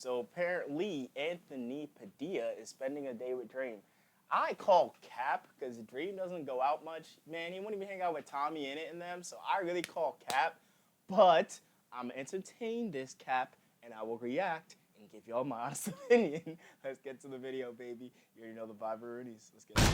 So apparently, Anthony Padilla is spending a day with Dream. I call cap because Dream doesn't go out much. Man, he won't even hang out with Tommy in it and them, so I really call cap. But I'm entertain this cap, and I will react and give y'all my honest opinion. Let's get to the video, baby. You already know the vibe, Rudies. Let's get it.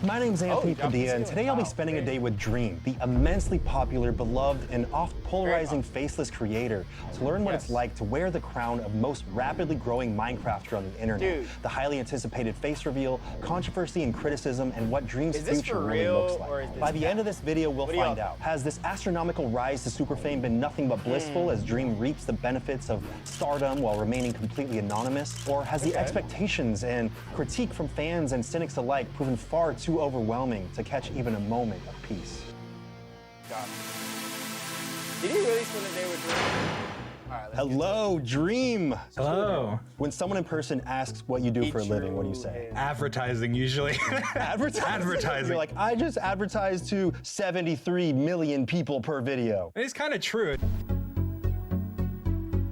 My name's Anthony Padilla, and today I'll be spending a day with Dream, the immensely popular, beloved, and oft-polarizing Faceless creator, to learn what it's like to wear the crown of most rapidly growing Minecrafter on the internet, the highly anticipated face reveal, controversy and criticism, and what Dream's future really looks like. By the end of this video, we'll find out. Has this astronomical rise to super fame been nothing but blissful as Dream reaps the benefits of stardom while remaining completely anonymous? Or has the expectations and critique from fans and cynics alike proven far too overwhelming to catch even a moment of peace? Got it. Did he really spend a day with Dream? All right, Hello, Dream. Hello. When someone in person asks what you do for a living, what do you say? Advertising, usually. Advertising. You're like, I just advertise to 73 million people per video. It's kind of true.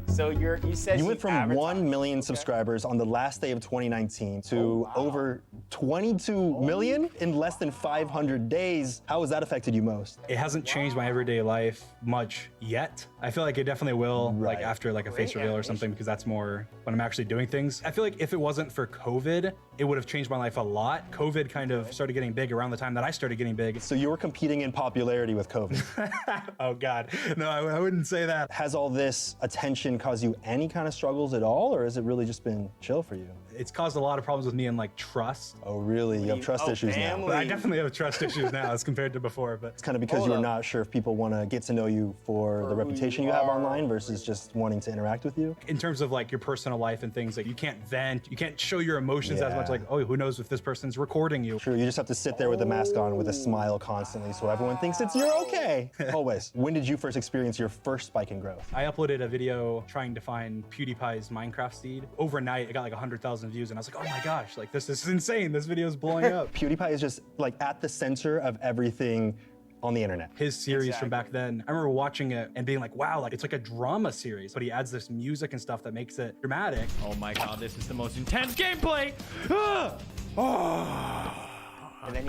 So you said you went from 1 million subscribers on the last day of 2019 to over 22 million in less than 500 days. How has that affected you most? It hasn't changed my everyday life much yet. I feel like it definitely will, like after like a face reveal or something, because that's more when I'm actually doing things. I feel like if it wasn't for COVID, it would have changed my life a lot. COVID kind of started getting big around the time that I started getting big. So you were competing in popularity with COVID. Oh God, no, I wouldn't say that. Has all this attention caused you any kind of struggles at all, or has it really just been chill for you? It's caused a lot of problems with me and like trust. Oh really? You have trust issues now? But I definitely have trust issues now as compared to before. But it's kind of because you're not sure if people want to get to know you for the reputation you have online versus just wanting to interact with you. In terms of like your personal life and things, like you can't vent, you can't show your emotions as much. Like, oh, who knows if this person's recording you? True. You just have to sit there with a mask on with a smile constantly, so everyone thinks you're okay. Always. When did you first experience your first spike in growth? I uploaded a video trying to find PewDiePie's Minecraft seed. Overnight, it got like 100,000 views, and I was like, oh my gosh, like this is insane. This video is blowing up. PewDiePie is just like at the center of everything on the internet. His series from back then, I remember watching it and being like, wow, like it's like a drama series, but he adds this music and stuff that makes it dramatic. Oh my God, this is the most intense gameplay.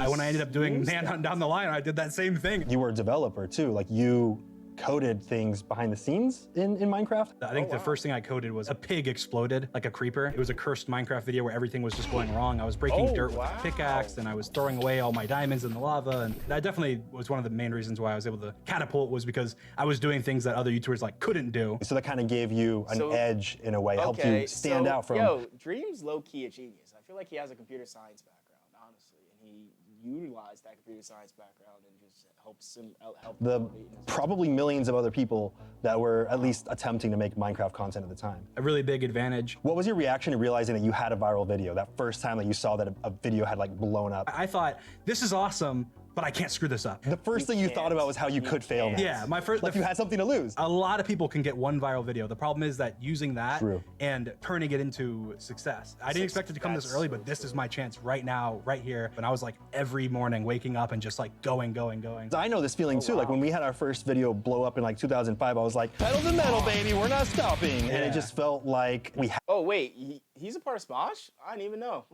When I ended up doing Manhunt down the line, I did that same thing. You were a developer too, like you coded things behind the scenes in Minecraft? I think the first thing I coded was a pig exploded like a creeper. It was a cursed Minecraft video where everything was just going wrong. I was breaking dirt with a pickaxe and I was throwing away all my diamonds in the lava. And that definitely was one of the main reasons why I was able to catapult, was because I was doing things that other YouTubers like couldn't do. So that kind of gave you an edge in a way, helped you stand out from... Yo, Dream's low-key a genius. I feel like he has a computer science background, honestly, and he utilized that computer science background and just helps him help probably millions of other people that were at least attempting to make Minecraft content at the time. A really big advantage. What was your reaction to realizing that you had a viral video, that first time that you saw that a video had like blown up? I thought, this is awesome, but I can't screw this up. The first thing you thought about was how you could fail next. Yeah, like you had something to lose. A lot of people can get one viral video. The problem is that using that and turning it into success. I didn't expect it to come this early, but this is my chance right now, right here. And I was like every morning waking up and just like going. I know this feeling too. Like when we had our first video blow up in like 2005, I was like, pedal to metal, baby, we're not stopping. And it just felt like we had. Oh wait, he's a part of Smosh? I didn't even know.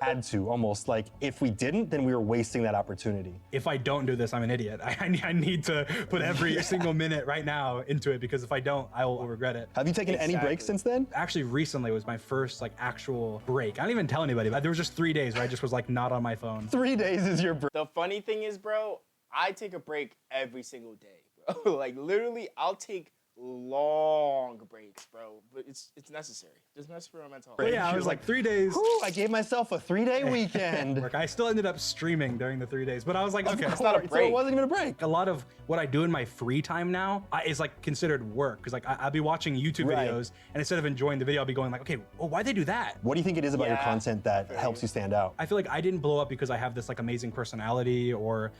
Had to, almost. Like if we didn't, then we were wasting that opportunity. If I don't do this, I'm an idiot. I need to put every single minute right now into it, because if I don't, I will regret it. Have you taken any breaks since then? Actually, recently was my first like actual break. I don't even tell anybody, but there was just 3 days where I just was like not on my phone. 3 days is your break. The funny thing is, bro, I take a break every single day, bro. Like literally, I'll take long breaks, bro, but it's necessary. It's necessary for my mental health. Well, yeah, I was like 3 days. Whew, I gave myself a 3-day weekend. I still ended up streaming during the 3 days, but I was like, okay, it's not a break. So it wasn't even a break. A lot of what I do in my free time now is like considered work, because like I'll be watching YouTube videos, and instead of enjoying the video, I'll be going like, okay, well, why'd they do that? What do you think it is about your content that helps you stand out? I feel like I didn't blow up because I have this like amazing personality, or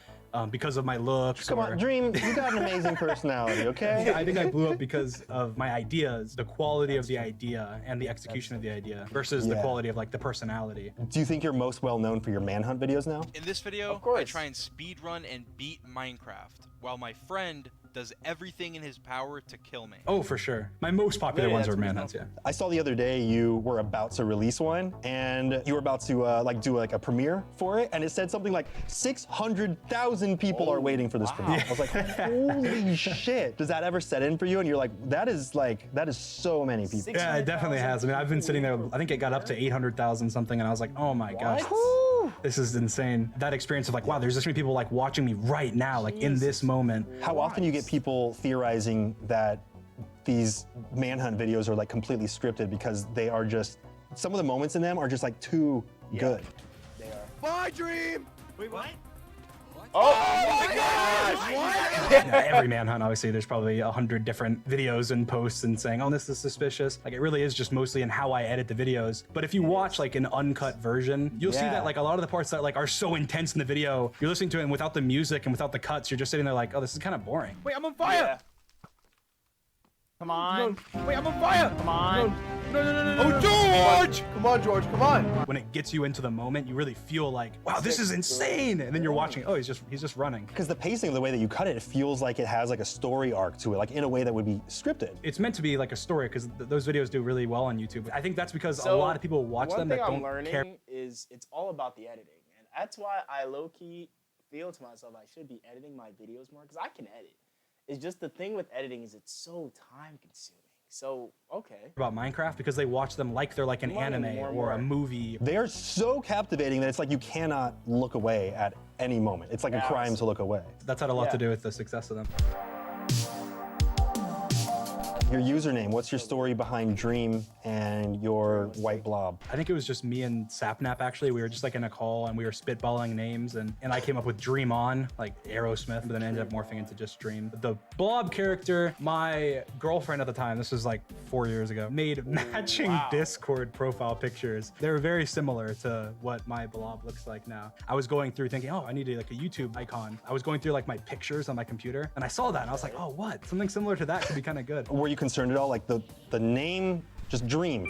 because of my looks. Come on, Dream, you got an amazing personality, okay? I think I blew up because of my ideas, the quality of the idea and the execution of the idea versus the quality of like the personality. Do you think you're most well known for your Manhunt videos now? In this video, I try and speedrun and beat Minecraft, while my friend does everything in his power to kill me. Oh, for sure. My most popular Really, ones that's are what he's manhunts, yeah. known I saw the other day you were about to release one, and you were about to like do like a premiere for it, and it said something like 600,000 people are waiting for this premiere. I was like, holy shit! Does that ever set in for you? And you're like, that is so many people. Yeah, it definitely has. I mean, I've been sitting there, I think it got up to 800,000 something, and I was like, oh my gosh. This is insane. That experience of like, wow, there's this many people like watching me right now, like in this moment. How often do you get people theorizing that these manhunt videos are like completely scripted because they are just, some of the moments in them are just like too good? They are. My dream! Wait, what? Oh my gosh! What? Yeah, every manhunt, obviously, there's probably 100 different videos and posts and saying, oh, this is suspicious. Like, it really is just mostly in how I edit the videos. But if you watch like an uncut version, you'll see that like a lot of the parts that like are so intense in the video, you're listening to it and without the music and without the cuts, you're just sitting there like, oh, this is kind of boring. Wait, I'm on fire! Yeah. Come on. No. Wait, I'm on fire! Come on. No. Oh, George! Come on, George, come on. When it gets you into the moment, you really feel like, wow, this is insane. And then you're watching, oh, he's just running. Because the pacing of the way that you cut it, it feels like it has like a story arc to it, like in a way that would be scripted. It's meant to be like a story because those videos do really well on YouTube. I think that's because a So, lot of people watch them that One don't thing I'm learning care. is it's all about the editing, and that's why I low-key feel to myself I should be editing my videos more because I can edit. It's just the thing with editing is it's so time-consuming. So, okay. About Minecraft because they watch them like they're like an Learning anime more and or a more. movie. They are so captivating that it's like you cannot look away at any moment. It's like a crime to look away. That's had a lot to Yeah. do with the success of them. Your username, what's your story behind Dream and your white blob? I think it was just me and Sapnap actually. We were just like in a call and we were spitballing names and I came up with Dream On, like Aerosmith, but then ended up morphing into just Dream. The blob character, my girlfriend at the time, this was like 4 years ago, made matching Discord profile pictures. They were very similar to what my blob looks like now. I was going through thinking, oh, I need like a YouTube icon. I was going through like my pictures on my computer and I saw that and I was like, oh, what? Something similar to that could be kind of good. Were you concerned at all? Like the name, just Dream,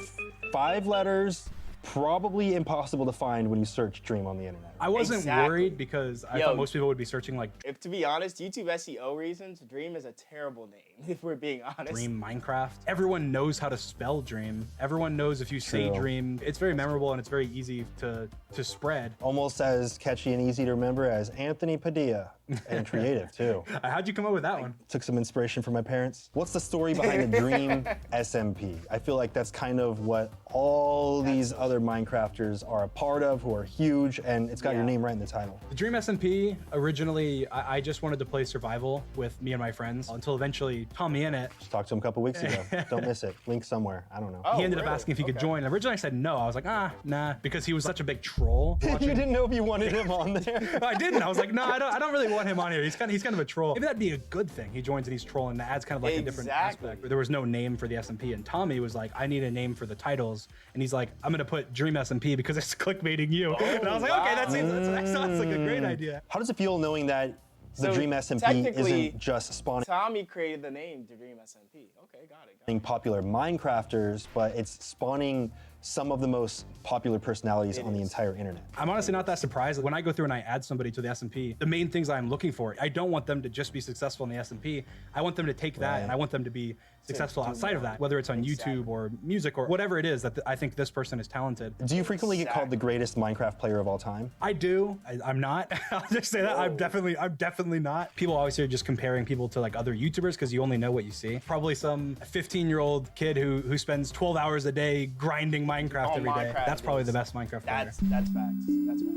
5 letters, probably impossible to find when you search Dream on the internet. I wasn't Exactly. worried because I Yo. thought most people would be searching like If to be honest, YouTube SEO reasons, Dream is a terrible name, if we're being honest. Dream Minecraft. Everyone knows how to spell Dream. Everyone knows if you say True. Dream, it's very memorable and it's very easy to spread. Almost as catchy and easy to remember as Anthony Padilla, and creative too. How'd you come up with that one? Took some inspiration from my parents. What's the story behind the Dream SMP? I feel like that's kind of what all these other Minecrafters are a part of, who are huge, and it's got your name right in the title. The Dream SMP, originally, I just wanted to play survival with me and my friends until eventually Tommy in it. Just talked to him a couple weeks ago. Don't miss it. Link somewhere. I don't know. Oh, He ended up really? asking if he could Okay. join. Originally, I said no. I was like, nah, because he was such a big troll. You didn't know if you wanted him on there. I didn't. I was like, no, I don't really want him on here. He's kind of a troll. Maybe that'd be a good thing. He joins and he's trolling. And that adds kind of like a different Exactly. aspect. There was no name for the SMP, and Tommy was like, I need a name for the titles, and he's like, I'm gonna put Dream SMP because it's clickbaiting you. And I was like, okay, that sounds like a great idea. How does it feel knowing that the So, Dream SMP technically, isn't just spawning Tommy created the name Dream SMP. Okay, got it. popular Minecrafters, but it's spawning some of the most popular personalities on the entire internet? I'm honestly not that surprised. When I go through and I add somebody to the SMP, the main things I'm looking for, I don't want them to just be successful in the SMP. I want them to take that and I want them to be successful outside of that, whether it's on YouTube or music or whatever it is that I think this person is talented. Do you frequently get called the greatest Minecraft player of all time? I do. I'm not. I'll just say that. I'm definitely not. People always are just comparing people to like other YouTubers because you only know what you see. Probably some 15-year-old kid who spends 12 hours a day grinding Minecraft every day. Minecraft That's probably is- the best Minecraft player. That's facts. That's facts. He's not gonna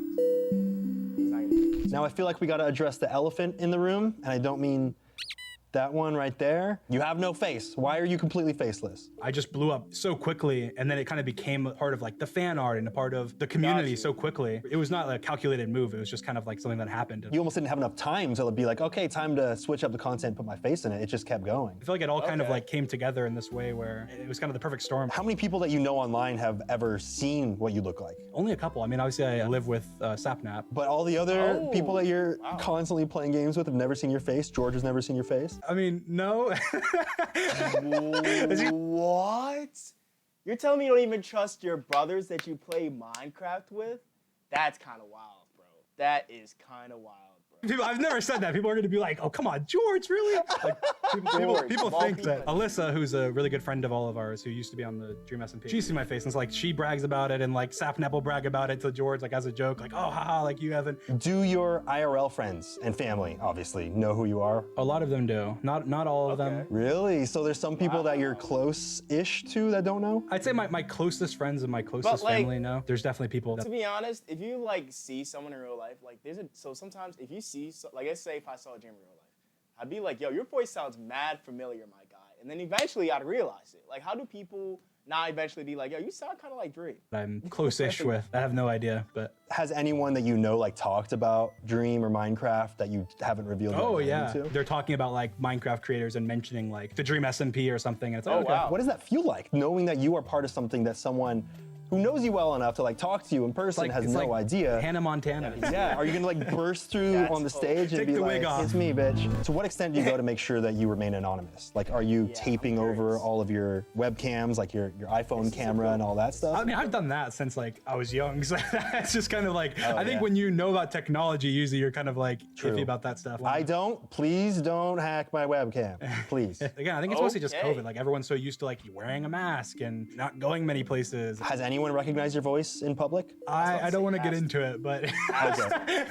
Now I feel like we gotta address the elephant in the room, and I don't mean that one right there. You have no face. Why are you completely faceless? I just blew up so quickly, and then it kind of became a part of like the fan art and a part of the community so quickly. It was not a calculated move. It was just kind of like something that happened. You almost didn't have enough time to be like, okay, time to switch up the content, put my face in it. It just kept going. I feel like it all kind of like came together in this way where it was kind of the perfect storm. How many people that you know online have ever seen what you look like? Only a couple. I mean, obviously I live with Sapnap. But all the other Oh, people that you're constantly playing games with have never seen your face? George has never seen your face? I mean, no. What? You're telling me you don't even trust your brothers that you play Minecraft with? That's kind of wild, bro. That is kind of wild, bro. I've never said that. People are going to be like, "Oh, come on, George, really?" Like, people think that Alyssa, who's a really good friend of all of ours, who used to be on the Dream SMP, she sees my face and it's like she brags about it, and like Sapnap will brag about it to George, like as a joke, like, "Oh, haha, like you haven't." Do your IRL friends and family obviously know who you are? A lot of them do. Not all of them. Really? So there's some people that you're close-ish to that don't know? I'd say my closest friends and my closest like, family know. There's definitely people that. To be honest, if you like see someone in real life, like so sometimes if you see, like let's say if I saw Jim in real life, I'd be like, yo, your voice sounds mad familiar, my guy. And then eventually I'd realize it. Like, how do people not eventually be like, yo, you sound kind of like Dream? I'm close-ish with. I have no idea, but. Has anyone that you know like talked about Dream or Minecraft that you haven't revealed? Oh their yeah, name to? they're talking about like Minecraft creators and mentioning like the Dream SMP or something. And it's like, Oh, okay. wow. What does that feel like, knowing that you are part of something that someone who knows you well enough to like talk to you in person has no idea? Hannah Montana. Yeah, are you gonna like burst through That's on the stage and Take be the like, wig off. "It's me, bitch"? To what extent do you go to make sure that you remain anonymous? Like, are you taping I'm over curious. all of your webcams, like your iPhone camera and all that stuff? I mean, I've done that since like I was young, so it's just kind of like I think yeah. when you know about technology, usually you're kind of like iffy about that stuff. Please don't hack my webcam, please. Again, I think it's mostly just Okay. COVID. Like everyone's so used to like wearing a mask and not going many places. Has anyone recognized your voice in public? I don't want to get into it, but Okay.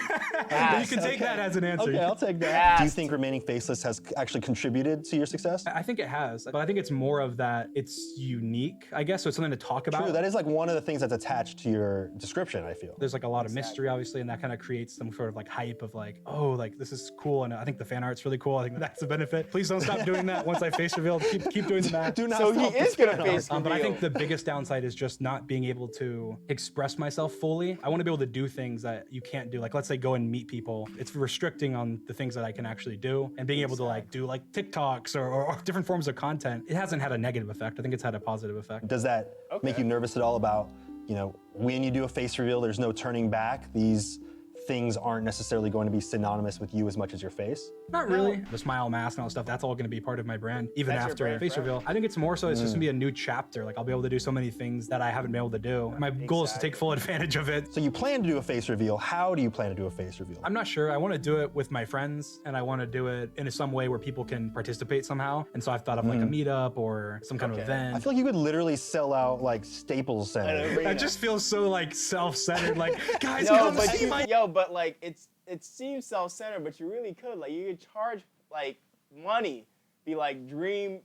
you can take that as an answer. Okay, I'll take that. Do you Yes. think remaining faceless has actually contributed to your success? I think it has, but I think it's more of that it's unique, I guess, so it's something to talk about. True, that is like one of the things that's attached to your description, I feel. There's like a lot of mystery, obviously, and that kind of creates some sort of like hype of like, oh, like this is cool, and I think the fan art's really cool. I think that's a benefit. Please don't stop doing that once I face reveal. Keep doing the math. Do not So he stop is the gonna fan face art. But I think the biggest downside is just not being able to express myself fully. I want to be able to do things that you can't do. Like, let's say go and meet people. It's restricting on the things that I can actually do, and being able to like do like TikToks or different forms of content. It hasn't had a negative effect. I think it's had a positive effect. Does that make you nervous at all about, you know, when you do a face reveal, there's no turning back? These things aren't necessarily going to be synonymous with you as much as your face? Not really. The smile mask and all that stuff, that's all going to be part of my brand, even That's your after a brand face forever. reveal. I think it's more so it's just going to be a new chapter. Like, I'll be able to do so many things that I haven't been able to do. My goal is to take full advantage of it. So you plan to do a face reveal. How do you plan to do a face reveal? I'm not sure. I want to do it with my friends, and I want to do it in some way where people can participate somehow. And so I've thought of like a meetup or some kind of I event. feel like you could literally sell out like Staples Center. That just feels so like self-centered. Like, guys, Yo, come but see my. but like it seems self-centered, but you really could. Like, you could charge like money, be like Dream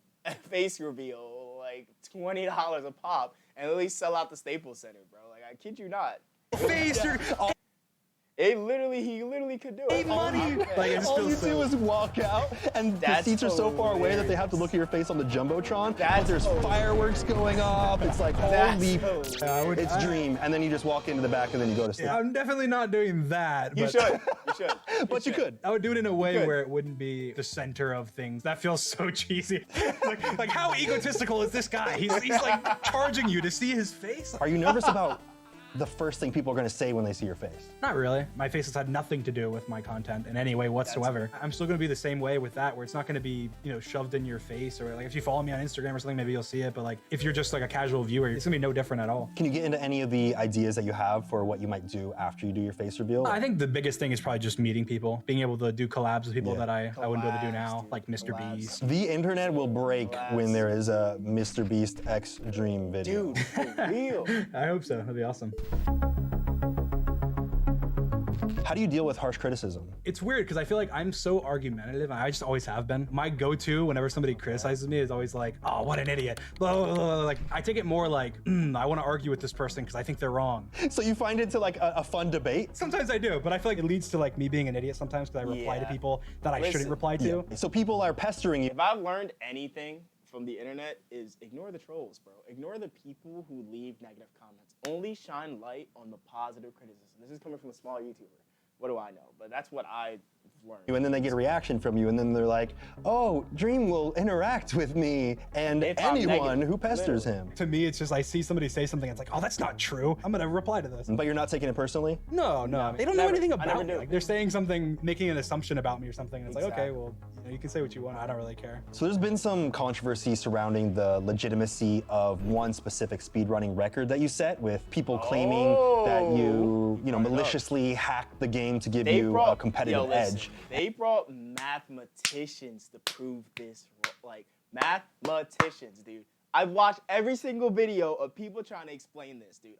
face reveal, like $20 a pop, and at least sell out the Staples Center, bro. Like, I kid you not. Face He literally could do it. money. Like, it just All feels you so- do is walk out, and the That's seats are so far away that they hilarious. have to look at your face on the Jumbotron. But That's there's hilarious. fireworks going off. It's like, That's holy, hilarious. it's Dream. And then you just walk into the back and then you go to sleep. Yeah, I'm definitely not doing that. You but should. You should. But you could. I would do it in a way Good. where it wouldn't be the center of things. That feels so cheesy. like how egotistical is this guy? He's like charging you to see his face. Are you nervous about the first thing people are going to say when they see your face? Not really. My face has had nothing to do with my content in any way whatsoever. I'm still going to be the same way with that, where it's not going to be, you know, shoved in your face, or like if you follow me on Instagram or something, maybe you'll see it. But like if you're just like a casual viewer, it's going to be no different at all. Can you get into any of the ideas that you have for what you might do after you do your face reveal? I think the biggest thing is probably just meeting people, being able to do collabs with people Yeah. that I wouldn't be able to do Collabs, now, dude, like Mr. collabs. Beast. The internet will break when there is a Mr. Beast X Dream video. Dude, for real. I hope so. That'd be awesome. How do you deal with harsh criticism? It's weird because I feel like I'm so argumentative, and I just always have been. My go-to whenever somebody criticizes me is always like, oh, what an idiot. Blah, blah, blah, blah. Like, I take it more like, I want to argue with this person because I think they're wrong. So you find it to like a fun debate? Sometimes I do, but I feel like it leads to like me being an idiot sometimes because I reply to Yeah. people that I shouldn't Listen. reply to. So people are pestering you. If I've learned anything from the internet is ignore the trolls, bro. Ignore the people who leave negative comments. Only shine light on the positive criticism. This is coming from a small YouTuber. What do I know? But that's what I've learned. And then they get a reaction from you, and then they're like, oh, Dream will interact with me and If I'm anyone negative, who pesters literally. him. To me, it's just I see somebody say something, it's like, oh, that's not true. I'm gonna reply to this. But you're not taking it personally? No, they don't know never. anything I never about me. do. Like, they're saying something, making an assumption about me or something. And it's like, okay, Exactly. well, you can say what you want. I don't really care. So there's been some controversy surrounding the legitimacy of one specific speedrunning record that you set, with people claiming that you Run it up. maliciously hacked the game to give They you a brought- competitive yo, edge. edge. They brought mathematicians to prove this. Like, mathematicians, dude. I've watched every single video of people trying to explain this, dude.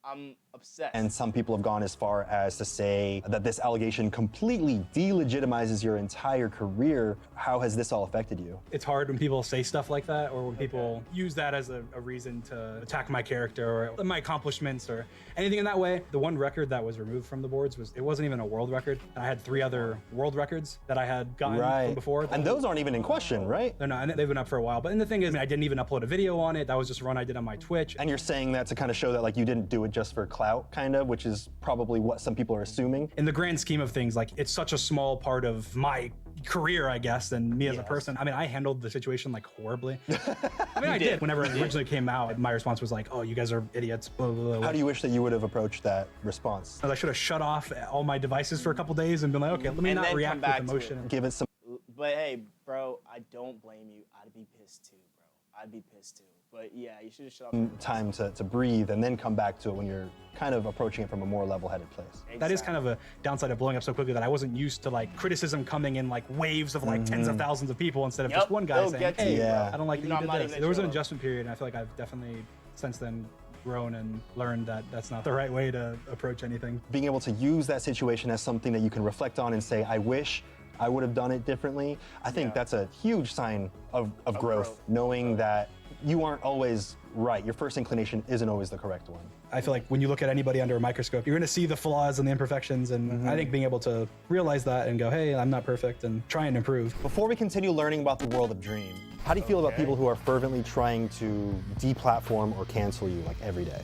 I'm obsessed. And some people have gone as far as to say that this allegation completely delegitimizes your entire career. How has this all affected you? It's hard when people say stuff like that, or when people use that as a reason to attack my character or my accomplishments or anything in that way. The one record that was removed from the boards it wasn't even a world record. I had 3 other world records that I had gotten from before. And those aren't even in question, right? No, and they've been up for a while. But the thing is, I didn't even upload a video on it. That was just a run I did on my Twitch. And you're saying that to kind of show that like you didn't do it just for clout, kind of, which is probably what some people are assuming. In the grand scheme of things, like it's such a small part of my career, I guess, and me as a person. I mean, I handled the situation like horribly. I mean, I did. Whenever it originally came out, my response was like, "Oh, you guys are idiots." Blah, blah, blah. How do you wish that you would have approached that response? I should have shut off all my devices for a couple days and been like, "Okay, let me not react with emotion." Give it some. But hey, bro, I don't blame you. I'd be pissed too, bro. I'd be pissed too. But yeah, you should have shut up. Time to breathe and then come back to it when you're kind of approaching it from a more level-headed place. Exactly. That is kind of a downside of blowing up so quickly that I wasn't used to like criticism coming in like waves of like tens of thousands of people instead of just one guy saying, "Hey, I don't like that you did this." There was an adjustment period, and I feel like I've definitely since then grown and learned that that's not the right way to approach anything. Being able to use that situation as something that you can reflect on and say, I wish I would have done it differently. I think that's a huge sign of growth, knowing that you aren't always right. Your first inclination isn't always the correct one. I feel like when you look at anybody under a microscope, you're going to see the flaws and the imperfections. And I think being able to realize that and go, hey, I'm not perfect, and try and improve. Before we continue learning about the world of Dream, how do you feel about people who are fervently trying to deplatform or cancel you like every day?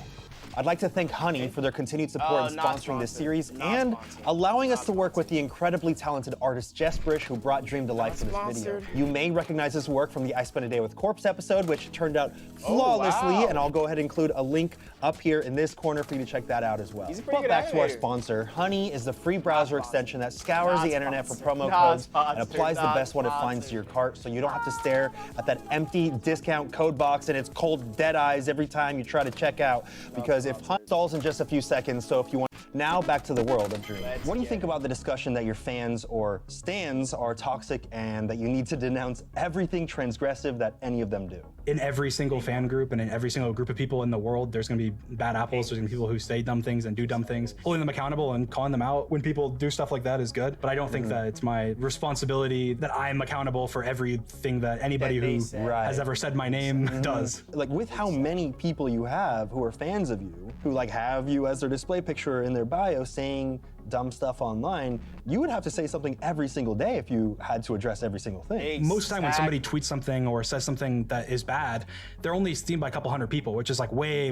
I'd like to thank Honey for their continued support in sponsoring this series and allowing us to work with the incredibly talented artist Jess Brish, who brought Dream to life for this video. You may recognize his work from the I Spent a Day with Corpse episode, which turned out flawlessly, and I'll go ahead and include a link up here in this corner for you to check that out as well. But back to our sponsor. Honey is the free browser extension that scours the internet for promo codes and applies the best one it finds to your cart, so you don't have to stare at that empty discount code box and its cold dead eyes every time you try to check out, because if Honey installs in just a few seconds, so if you want. Now back to the world of Dream. What do you think about the discussion that your fans or stans are toxic and that you need to denounce everything transgressive that any of them do? In every single fan group and in every single group of people in the world, there's going to be bad apples. There's going to be people who say dumb things and do dumb things. Holding them accountable and calling them out when people do stuff like that is good. But I don't think that it's my responsibility that I'm accountable for everything that anybody who has ever said my name does. Like with how many people you have who are fans of you, who like have you as their display picture in their bio saying dumb stuff online, you would have to say something every single day if you had to address every single thing. Most of the time when somebody tweets something or says something that is bad, they're only seen by a couple hundred people, which is like way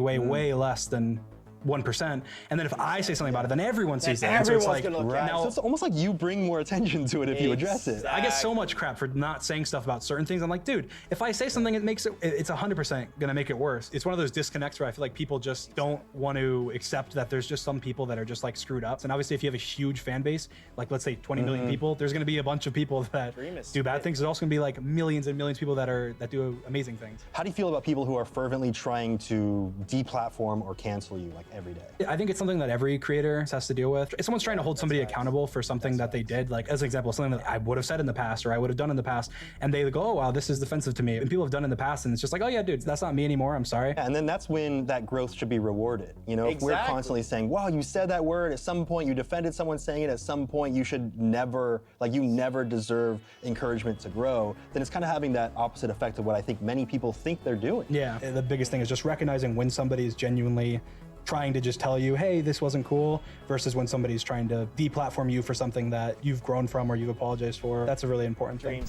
less than 1%. And then if I say something about it, then everyone sees it. And so it's like, so it's almost like you bring more attention to it if you address it. I get so much crap for not saying stuff about certain things. I'm like, dude, if I say something, it's 100% gonna make it worse. It's one of those disconnects where I feel like people just don't want to accept that there's just some people that are just like screwed up. And obviously if you have a huge fan base, like let's say 20 million people, there's gonna be a bunch of people that do bad things. There's also gonna be like millions and millions of people that do amazing things. How do you feel about people who are fervently trying to deplatform or cancel you like every day? I think it's something that every creator has to deal with. If someone's trying to hold somebody accountable for something that they did, like as an example, something that I would have said in the past or I would have done in the past, and they go, oh wow, this is offensive to me. And people have done in the past, and it's just like, oh yeah, dude, that's not me anymore, I'm sorry. Yeah, and then that's when that growth should be rewarded. You know, if we're constantly saying, wow, you said that word, at some point you defended someone saying it, at some point you should never, like you never deserve encouragement to grow, then it's kind of having that opposite effect of what I think many people think they're doing. Yeah, the biggest thing is just recognizing when somebody is genuinely trying to just tell you, hey, this wasn't cool, versus when somebody's trying to deplatform you for something that you've grown from or you've apologized for. That's a really important thing.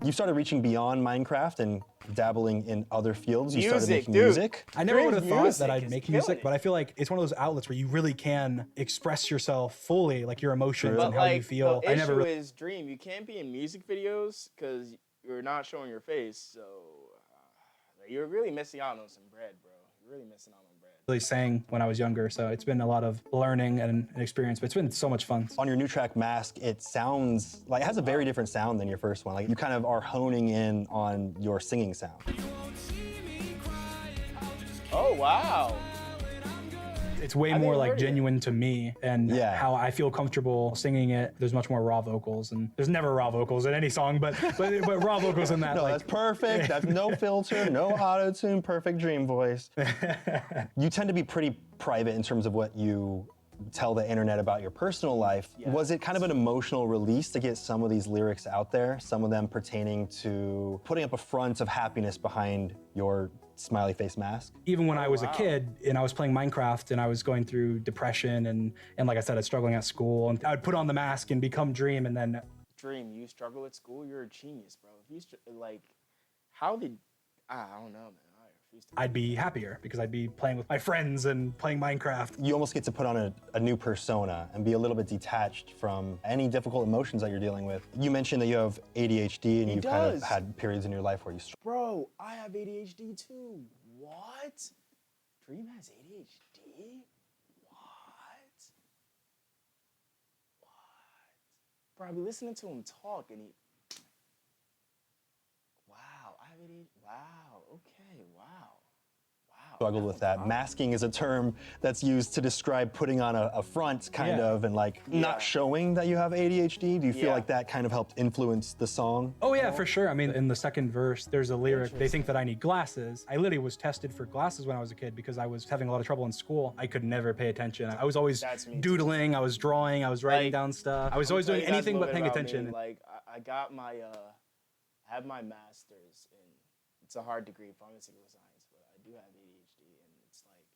You started reaching beyond Minecraft and dabbling in other fields. You started making dude. music. I never would have thought that I'd make music, but I feel like it's one of those outlets where you really can express yourself fully, like your emotions and how you feel. The issue is, Dream, you can't be in music videos because you're not showing your face, so you're really missing out on some bread, bro. You're really missing out on bread. Really sang when I was younger, so it's been a lot of learning and experience, but it's been so much fun. On your new track, Mask, it sounds like it has a very different sound than your first one. Like you kind of are honing in on your singing sound. Oh, wow. It's way more like genuine to me and how I feel comfortable singing it. There's much more raw vocals, and there's never raw vocals in any song, but raw vocals in that. No, like, that's perfect. That's no filter, no auto-tune, perfect dream voice. You tend to be pretty private in terms of what you tell the internet about your personal life. Yes. Was it kind of an emotional release to get some of these lyrics out there, some of them pertaining to putting up a front of happiness behind your smiley face mask? Even when I was a kid and I was playing Minecraft and I was going through depression and like I said, I was struggling at school, and I would put on the mask and become Dream, and then... Dream, you struggle at school? You're a genius, bro. If you, like, how did... I don't know, man. I'd be happier because I'd be playing with my friends and playing Minecraft. You almost get to put on a new persona and be a little bit detached from any difficult emotions that you're dealing with. You mentioned that you have ADHD and you've kind of had periods in your life where you struggle. Bro, I have ADHD too. What? Dream has ADHD? What? Bro, I be listening to him talk and he... Wow, I have ADHD. Wow, okay, wow. Struggled with that. Masking is a term that's used to describe putting on a front, kind of, and like not showing that you have ADHD. Do you feel like that kind of helped influence the song? Oh yeah, for sure. I mean, in the second verse, there's a lyric, they think that I need glasses. I literally was tested for glasses when I was a kid because I was having a lot of trouble in school. I could never pay attention. I was always doodling, I was drawing, I was writing down stuff. I was always doing anything but paying attention. Like, I got my, I have my master's in, it's a hard degree, pharmaceutical science, but I do have ADHD, and it's like,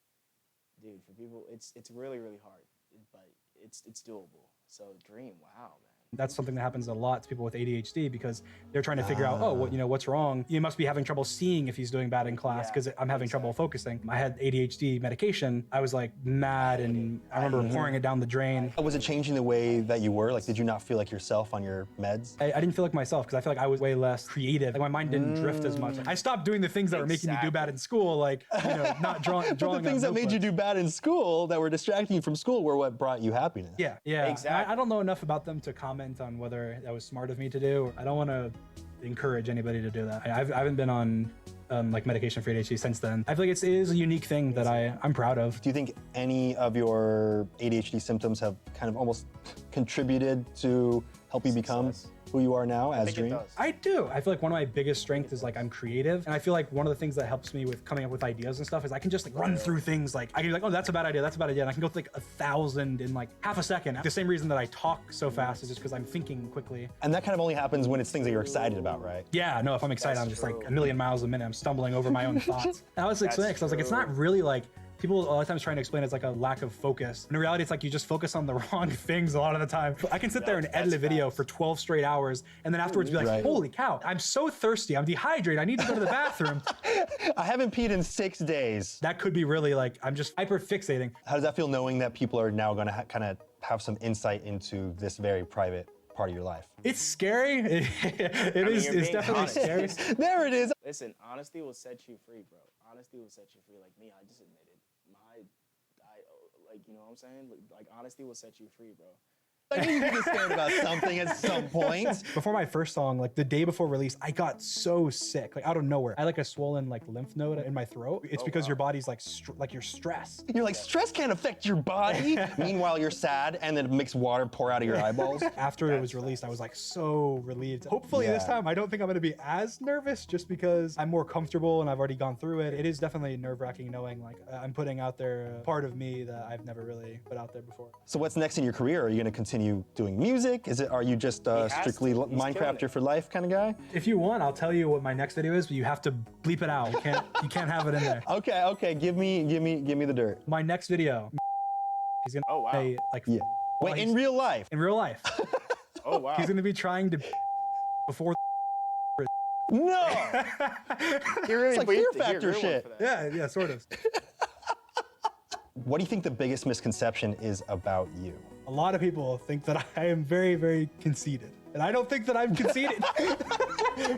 dude, for people, it's really, really hard, but it's doable. So Dream, wow, man. That's something that happens a lot to people with ADHD because they're trying to figure out, oh, what, what's wrong? You must be having trouble seeing if he's doing bad in class because I'm having trouble focusing. I had ADHD medication. I was like mad, and I remember pouring it down the drain. Was it changing the way that you were? Like, did you not feel like yourself on your meds? I didn't feel like myself because I feel like I was way less creative. Like my mind didn't drift as much. I stopped doing the things that were making me do bad in school, like not drawing. But the things that made you do bad in school, that were distracting you from school, were what brought you happiness. Yeah, exactly. I don't know enough about them to comment on whether that was smart of me to do. I don't want to encourage anybody to do that. I haven't been on like medication for ADHD since then. I feel like it is a unique thing that I'm proud of. Do you think any of your ADHD symptoms have kind of almost contributed to help you become who you are now as Dream? I do. I feel like one of my biggest strengths is like I'm creative, and I feel like one of the things that helps me with coming up with ideas and stuff is I can just like run through things. Like I can be like, oh, that's a bad idea, and I can go through like 1,000 in like half a second. The same reason that I talk so fast is just because I'm thinking quickly. And that kind of only happens when it's things that you're excited about, right? Yeah, no, if I'm excited, I'm just like a million miles a minute. I'm stumbling over my own thoughts. I was explaining because I was like, it's not really like, people a lot of times trying to explain it's like a lack of focus. In reality, it's like you just focus on the wrong things a lot of the time. I can sit there and edit a video for 12 straight hours and then afterwards be like, holy cow, I'm so thirsty, I'm dehydrated, I need to go to the bathroom. I haven't peed in 6 days. That could be really like, I'm just hyper fixating. How does that feel knowing that people are now gonna kind of have some insight into this very private part of your life? It's scary. It's definitely scary. There it is. Listen, honesty will set you free, bro. Honesty will set you free. Like me, I just admitted. Like, you know what I'm saying? Like, honesty will set you free, bro. I knew you were scared about something at some point. Before my first song, like the day before release, I got so sick, like out of nowhere. I had like a swollen like lymph node in my throat. It's because your body's like, like you're stressed. You're like, stress can't affect your body. Meanwhile, you're sad and then mixed water pour out of your eyeballs. After it was released, I was like so relieved. Hopefully this time, I don't think I'm gonna be as nervous just because I'm more comfortable and I've already gone through it. It is definitely nerve-wracking knowing like I'm putting out there a part of me that I've never really put out there before. So what's next in your career? Are you gonna continue doing music? Are you just strictly Minecrafter for life kind of guy? If you want, I'll tell you what my next video is, but you have to bleep it out. You can't have it in there. Okay. Give me the dirt. My next video, he's gonna say like, wait, in real life? In real life. Oh wow. He's gonna be trying to before. No. It's like Fear Factor shit. Yeah, sort of. What do you think the biggest misconception is about you? A lot of people think that I am very, very conceited. And I don't think that I'm conceited.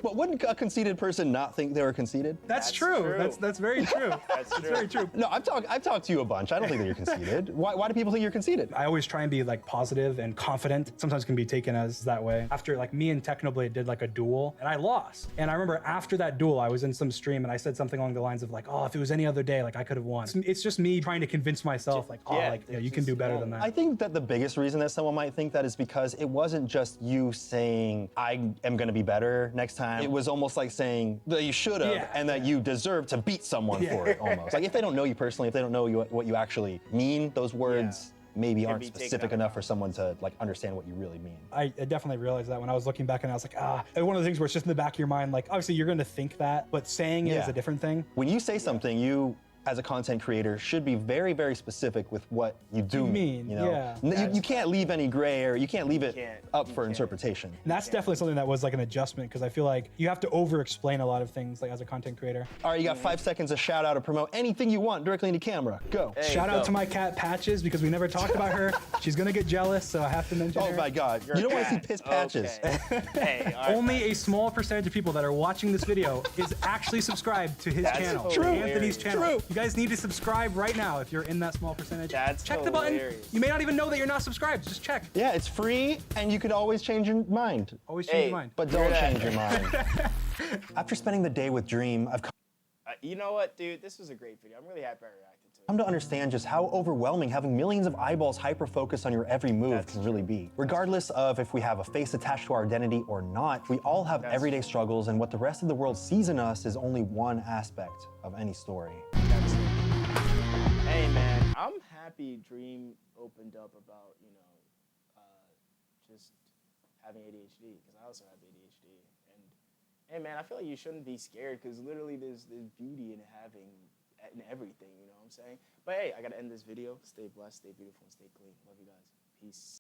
But wouldn't a conceited person not think they were conceited? That's true. That's very true. That's true. Very true. No, I've talked to you a bunch. I don't think that you're conceited. Why do people think you're conceited? I always try and be like positive and confident. Sometimes can be taken as that way. After like me and Technoblade did like a duel and I lost. And I remember after that duel, I was in some stream and I said something along the lines of like, oh, if it was any other day, like I could have won. It's just me trying to convince myself like, oh, like you can do better than that. I think that the biggest reason that someone might think that is because it wasn't just you saying, I am going to be better next time. It was almost like saying that you should have and that you deserve to beat someone for it almost. Like if they don't know you personally, if they don't know what you actually mean, those words maybe aren't specific enough for someone to like understand what you really mean. I definitely realized that when I was looking back and I was like, and one of the things where it's just in the back of your mind, like obviously you're going to think that, but saying it is a different thing. When you say something, you as a content creator should be very, very specific with what you do mean. You know? You can't leave any gray area. You can't leave it up for interpretation. And that's definitely something that was like an adjustment because I feel like you have to over-explain a lot of things like as a content creator. All right, you got 5 seconds to shout out or promote anything you want directly into camera. Go. Hey, shout out to my cat Patches because we never talked about her. She's gonna get jealous, so I have to mention her. Oh my God, you don't want to see piss Patches. Hey, Only a small percentage of people that are watching this video is actually subscribed to his channel, Anthony's channel. You guys need to subscribe right now if you're in that small percentage. Check the button. You may not even know that you're not subscribed. Just check. Yeah, it's free, and you could always change your mind. Always change your mind. But don't change your mind. After spending the day with Dream, I've you know what, dude? This was a great video. I'm really happy I reacted to it. come to understand just how overwhelming having millions of eyeballs hyper-focus on your every move can really be. Regardless of if we have a face attached to our identity or not, we all have everyday struggles, and what the rest of the world sees in us is only one aspect of any story. Hey man, I'm happy Dream opened up about, just having ADHD, because I also have ADHD. And hey man, I feel like you shouldn't be scared, because literally there's beauty in everything, you know what I'm saying? But hey, I gotta end this video. Stay blessed, stay beautiful, and stay clean. Love you guys. Peace.